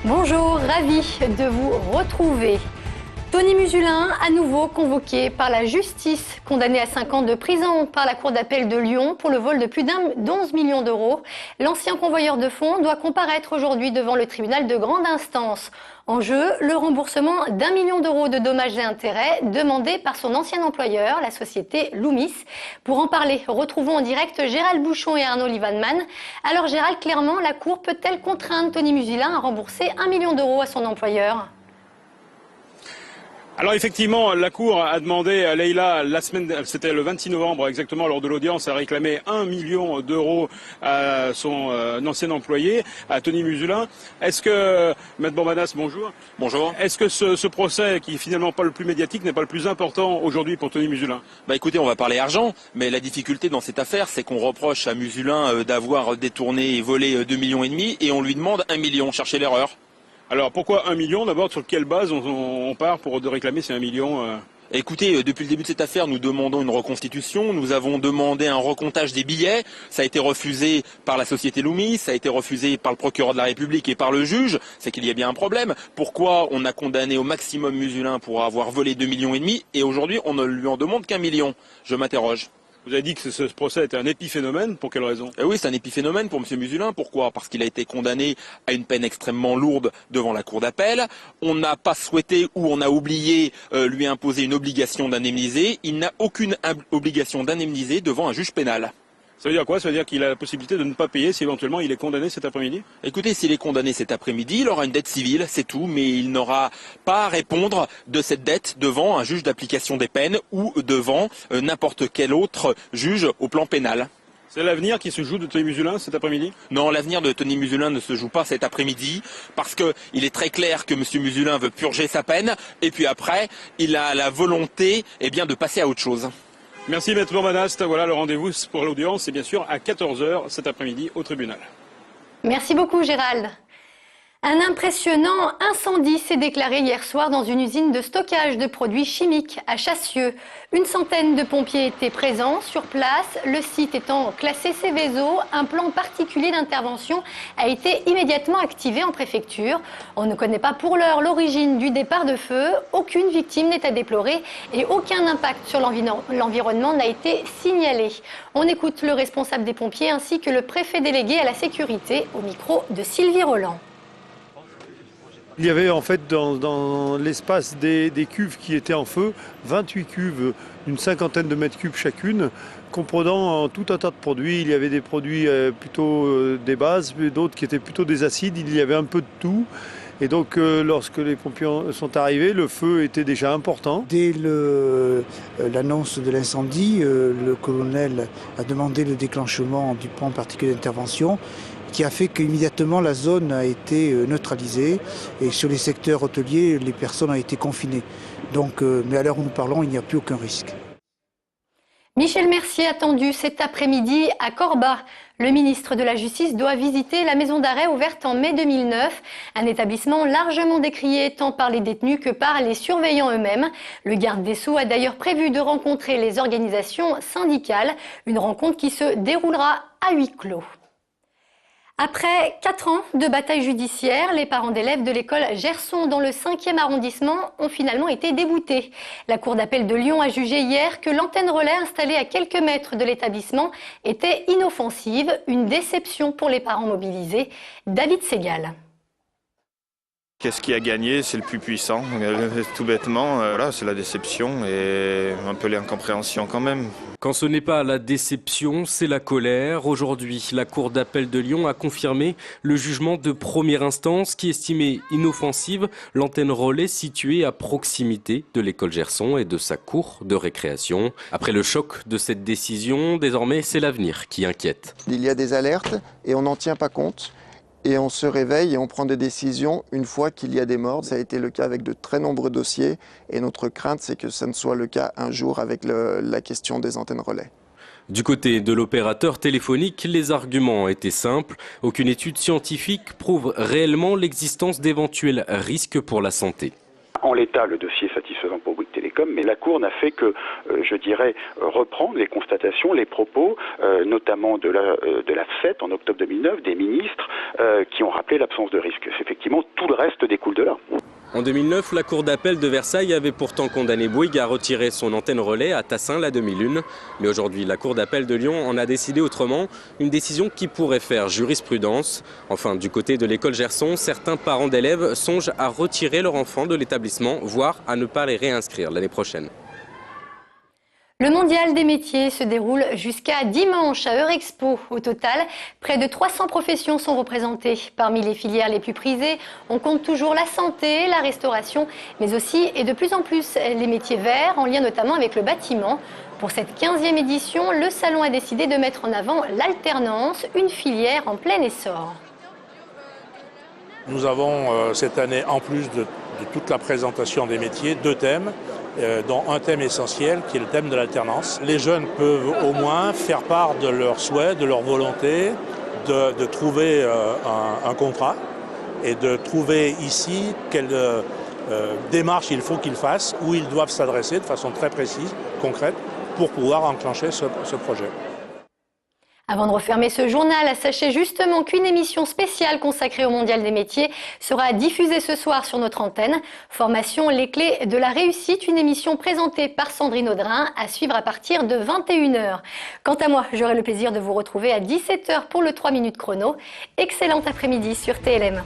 Bonjour, ravi de vous retrouver. Tony Musulin, à nouveau convoqué par la justice, condamné à 5 ans de prison par la Cour d'appel de Lyon pour le vol de plus d'11 millions d'euros. L'ancien convoyeur de fonds doit comparaître aujourd'hui devant le tribunal de grande instance. En jeu, le remboursement d'1 million d'euros de dommages et intérêts demandés par son ancien employeur, la société Loomis. Pour en parler, retrouvons en direct Gérald Bouchon et Arnaud Livanman. Alors Gérald, clairement, la Cour peut-elle contraindre Tony Musulin à rembourser 1 million d'euros à son employeur ? Alors effectivement, la Cour a demandé à Leïla, c'était le 26 novembre exactement, lors de l'audience, a réclamé 1 million d'euros à son ancien employé, à Tony Musulin. Est-ce que, Maître Bormanas, bonjour. Bonjour. Est-ce que ce procès, qui est finalement pas le plus médiatique, n'est pas le plus important aujourd'hui pour Tony Musulin ? Écoutez, on va parler argent, mais la difficulté dans cette affaire, c'est qu'on reproche à Musulin d'avoir détourné et volé 2,5 millions et on lui demande 1 million. Cherchez l'erreur. Alors pourquoi 1 million ? D'abord, sur quelle base on part pour réclamer ces 1 million Écoutez, depuis le début de cette affaire, nous demandons une reconstitution. Nous avons demandé un recomptage des billets. Ça a été refusé par la société Loomis, ça a été refusé par le procureur de la République et par le juge. C'est qu'il y a bien un problème. Pourquoi on a condamné au maximum Musulin pour avoir volé 2,5 millions et aujourd'hui on ne lui en demande qu'1 million ? Je m'interroge. Vous avez dit que ce procès était un épiphénomène, pour quelle raison ? Oui, c'est un épiphénomène pour M. Musulin. Pourquoi ? Parce qu'il a été condamné à une peine extrêmement lourde devant la Cour d'appel. On n'a pas souhaité ou on a oublié lui imposer une obligation d'indemniser. Il n'a aucune obligation d'indemniser devant un juge pénal. Ça veut dire quoi ? Ça veut dire qu'il a la possibilité de ne pas payer si éventuellement il est condamné cet après-midi ? Écoutez, s'il est condamné cet après-midi, il aura une dette civile, c'est tout, mais il n'aura pas à répondre de cette dette devant un juge d'application des peines ou devant n'importe quel autre juge au plan pénal. C'est l'avenir qui se joue de Tony Musulin cet après-midi ? Non, l'avenir de Tony Musulin ne se joue pas cet après-midi parce qu'il est très clair que M. Musulin veut purger sa peine et puis après, il a la volonté de passer à autre chose. Merci Maître Bormanas. Voilà le rendez-vous pour l'audience, c'est bien sûr à 14 h cet après-midi au tribunal. Merci beaucoup Gérald. Un impressionnant incendie s'est déclaré hier soir dans une usine de stockage de produits chimiques à Chassieux. Une centaine de pompiers étaient présents sur place. Le site étant classé Seveso, un plan particulier d'intervention a été immédiatement activé en préfecture. On ne connaît pas pour l'heure l'origine du départ de feu. Aucune victime n'est à déplorer et aucun impact sur l'environnement n'a été signalé. On écoute le responsable des pompiers ainsi que le préfet délégué à la sécurité au micro de Sylvie Roland. Il y avait en fait dans l'espace des cuves qui étaient en feu, 28 cuves d'une cinquantaine de mètres cubes chacune, comprenant tout un tas de produits. Il y avait des produits plutôt des bases, d'autres qui étaient plutôt des acides, il y avait un peu de tout. Et donc lorsque les pompiers sont arrivés, le feu était déjà important. Dès l'annonce de l'incendie, le colonel a demandé le déclenchement du plan particulier d'intervention, qui a fait qu'immédiatement la zone a été neutralisée et sur les secteurs hôteliers, les personnes ont été confinées. Donc, mais à l'heure où nous parlons, il n'y a plus aucun risque. Michel Mercier attendu cet après-midi à Corba. Le ministre de la Justice doit visiter la maison d'arrêt ouverte en mai 2009, un établissement largement décrié tant par les détenus que par les surveillants eux-mêmes. Le garde des Sceaux a d'ailleurs prévu de rencontrer les organisations syndicales, une rencontre qui se déroulera à huis clos. Après 4 ans de bataille judiciaire, les parents d'élèves de l'école Gerson dans le 5e arrondissement ont finalement été déboutés. La Cour d'appel de Lyon a jugé hier que l'antenne relais installée à quelques mètres de l'établissement était inoffensive, une déception pour les parents mobilisés. David Segal. Qu'est-ce qui a gagné? C'est le plus puissant, tout bêtement. Là, c'est la déception et un peu l'incompréhension quand même. Quand ce n'est pas la déception, c'est la colère. Aujourd'hui, la Cour d'appel de Lyon a confirmé le jugement de première instance qui estimait inoffensive l'antenne relais située à proximité de l'école Gerson et de sa cour de récréation. Après le choc de cette décision, désormais, c'est l'avenir qui inquiète. Il y a des alertes et on n'en tient pas compte. Et on se réveille et on prend des décisions une fois qu'il y a des morts. Ça a été le cas avec de très nombreux dossiers et notre crainte, c'est que ça ne soit le cas un jour avec la question des antennes relais. Du côté de l'opérateur téléphonique, les arguments étaient simples. Aucune étude scientifique prouve réellement l'existence d'éventuels risques pour la santé. En l'état, le dossier est satisfaisant pour Bouygues Télécom. Télécom, mais la Cour n'a fait que, je dirais, reprendre les constatations, les propos, notamment de l'AFSET en octobre 2009, des ministres qui ont rappelé l'absence de risque. Effectivement, tout le reste découle de là. En 2009, la Cour d'appel de Versailles avait pourtant condamné Bouygues à retirer son antenne relais à Tassin la 2001. Mais aujourd'hui, la Cour d'appel de Lyon en a décidé autrement, une décision qui pourrait faire jurisprudence. Enfin, du côté de l'école Gerson, certains parents d'élèves songent à retirer leur enfant de l'établissement, voire à ne pas les réinscrire l'année prochaine. Le mondial des métiers se déroule jusqu'à dimanche à Eurexpo. Au total, près de 300 professions sont représentées. Parmi les filières les plus prisées, on compte toujours la santé, la restauration, mais aussi et de plus en plus les métiers verts, en lien notamment avec le bâtiment. Pour cette 15e édition, le salon a décidé de mettre en avant l'alternance, une filière en plein essor. Nous avons cette année, en plus de toute la présentation des métiers, 2 thèmes, dont un thème essentiel qui est le thème de l'alternance. Les jeunes peuvent au moins faire part de leurs souhaits, de leur volonté de trouver un contrat et de trouver ici quelle démarche il faut qu'ils fassent, où ils doivent s'adresser de façon très précise, concrète, pour pouvoir enclencher ce projet. Avant de refermer ce journal, sachez justement qu'une émission spéciale consacrée au Mondial des métiers sera diffusée ce soir sur notre antenne. Formation Les clés de la réussite, une émission présentée par Sandrine Audrin, à suivre à partir de 21h. Quant à moi, j'aurai le plaisir de vous retrouver à 17h pour le 3 minutes chrono. Excellent après-midi sur TLM.